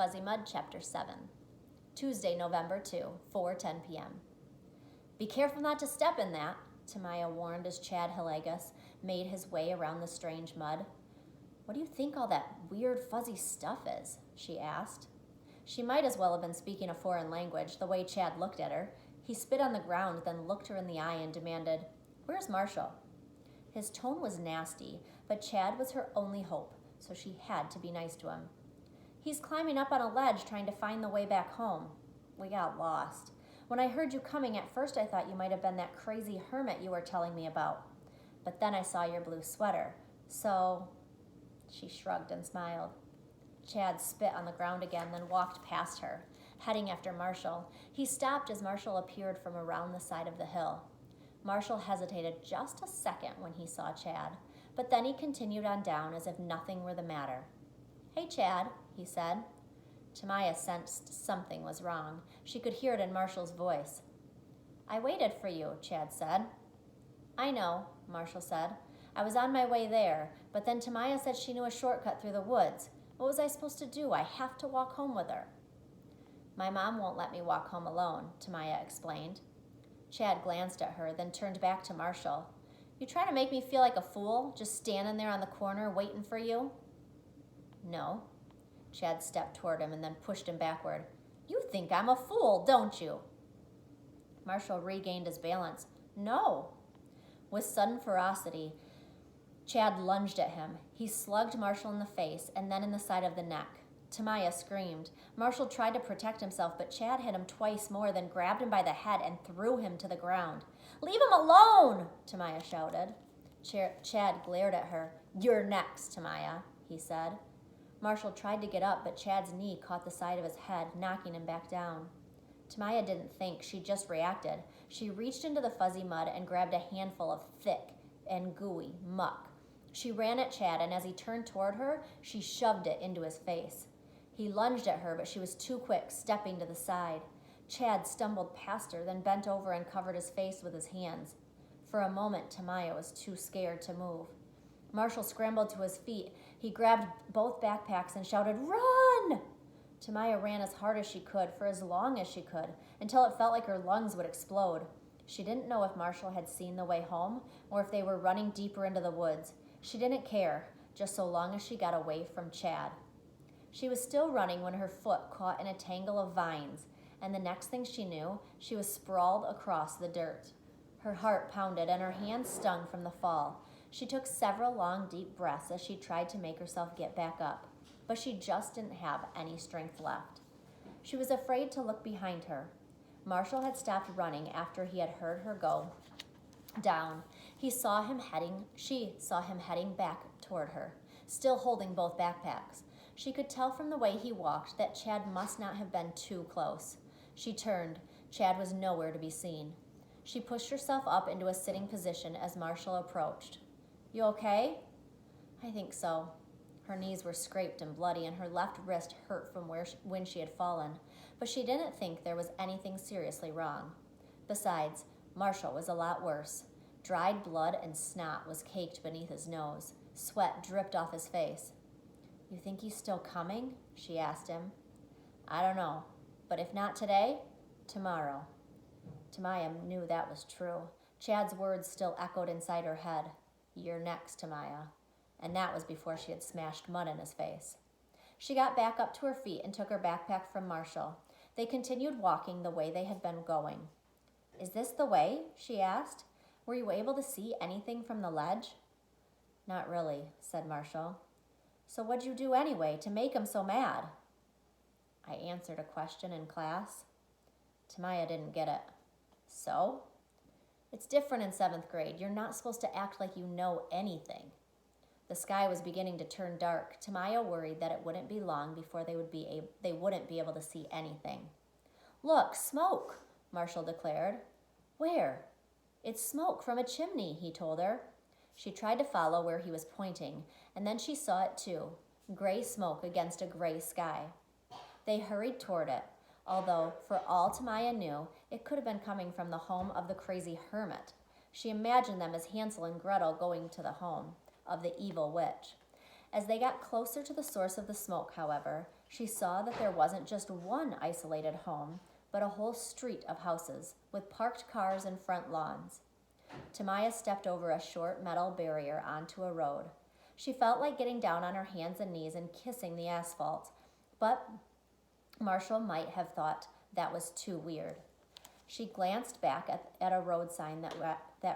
Fuzzy Mud, Chapter 7. Tuesday, November 2, 4:10 p.m. Be careful not to step in that, Tamaya warned as Chad Hillegas made his way around the strange mud. What do you think all that weird fuzzy stuff is? She asked. She might as well have been speaking a foreign language, the way Chad looked at her. He spit on the ground, then looked her in the eye and demanded, "Where's Marshall?" His tone was nasty, but Chad was her only hope, so she had to be nice to him. He's climbing up on a ledge trying to find the way back home. We got lost. When I heard you coming, at first I thought you might have been that crazy hermit you were telling me about. But then I saw your blue sweater. So, she shrugged and smiled. Chad spit on the ground again, then walked past her, heading after Marshall. He stopped as Marshall appeared from around the side of the hill. Marshall hesitated just a second when he saw Chad, but then he continued on down as if nothing were the matter. "Hey, Chad," he said. Tamaya sensed something was wrong. She could hear it in Marshall's voice. "I waited for you," Chad said. "I know," Marshall said. "I was on my way there, but then Tamaya said she knew a shortcut through the woods. What was I supposed to do? I have to walk home with her." "My mom won't let me walk home alone," Tamaya explained. Chad glanced at her, then turned back to Marshall. "You trying to make me feel like a fool, just standing there on the corner waiting for you?" "No." Chad stepped toward him and then pushed him backward. "You think I'm a fool, don't you?" Marshall regained his balance. "No." With sudden ferocity, Chad lunged at him. He slugged Marshall in the face and then in the side of the neck. Tamaya screamed. Marshall tried to protect himself, but Chad hit him twice more, then grabbed him by the head and threw him to the ground. "Leave him alone!" Tamaya shouted. Chad glared at her. "You're next, Tamaya," he said. Marshall tried to get up, but Chad's knee caught the side of his head, knocking him back down. Tamaya didn't think, she just reacted. She reached into the fuzzy mud and grabbed a handful of thick and gooey muck. She ran at Chad, and as he turned toward her, she shoved it into his face. He lunged at her, but she was too quick, stepping to the side. Chad stumbled past her, then bent over and covered his face with his hands. For a moment, Tamaya was too scared to move. Marshall scrambled to his feet. He grabbed both backpacks and shouted, "Run!" Tamaya ran as hard as she could, for as long as she could, until it felt like her lungs would explode. She didn't know if Marshall had seen the way home or if they were running deeper into the woods. She didn't care, just so long as she got away from Chad. She was still running when her foot caught in a tangle of vines, and the next thing she knew, she was sprawled across the dirt. Her heart pounded and her hands stung from the fall. She took several long, deep breaths as she tried to make herself get back up, but she just didn't have any strength left. She was afraid to look behind her. Marshall had stopped running after he had heard her go down. She saw him heading back toward her, still holding both backpacks. She could tell from the way he walked that Chad must not have been too close. She turned. Chad was nowhere to be seen. She pushed herself up into a sitting position as Marshall approached. "You okay?" "I think so." Her knees were scraped and bloody, and her left wrist hurt from when she had fallen, but she didn't think there was anything seriously wrong. Besides, Marshall was a lot worse. Dried blood and snot was caked beneath his nose. Sweat dripped off his face. "You think he's still coming?" she asked him. "I don't know, but if not today, tomorrow." Tamaya knew that was true. Chad's words still echoed inside her head. "You're next, Tamaya." And that was before she had smashed mud in his face. She got back up to her feet and took her backpack from Marshall. They continued walking the way they had been going. "Is this the way?" she asked. "Were you able to see anything from the ledge?" "Not really," said Marshall. "So what'd you do anyway to make him so mad?" "I answered a question in class." Tamaya didn't get it. "So?" "It's different in 7th grade. You're not supposed to act like you know anything." The sky was beginning to turn dark. Tamaya worried that it wouldn't be long before they wouldn't be able to see anything. "Look, smoke," Marshall declared. "Where?" "It's smoke from a chimney," he told her. She tried to follow where he was pointing, and then she saw it too, gray smoke against a gray sky. They hurried toward it, although, for all Tamaya knew, it could have been coming from the home of the crazy hermit. She imagined them as Hansel and Gretel going to the home of the evil witch. As they got closer to the source of the smoke, however, she saw that there wasn't just one isolated home, but a whole street of houses with parked cars and front lawns. Tamaya stepped over a short metal barrier onto a road. She felt like getting down on her hands and knees and kissing the asphalt, but Marshall might have thought that was too weird. She glanced back at a road sign that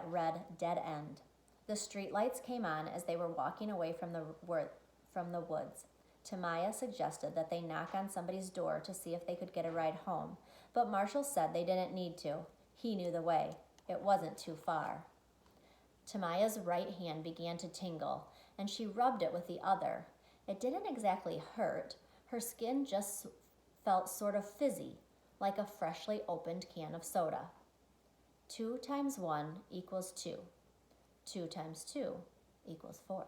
read Dead End. The streetlights came on as they were walking away from the woods. Tamaya suggested that they knock on somebody's door to see if they could get a ride home, but Marshall said they didn't need to. He knew the way. It wasn't too far. Tamaya's right hand began to tingle, and she rubbed it with the other. It didn't exactly hurt. Her skin just felt sort of fizzy, like a freshly opened can of soda. 2 times 1 equals 2. 2 times 2 equals 4.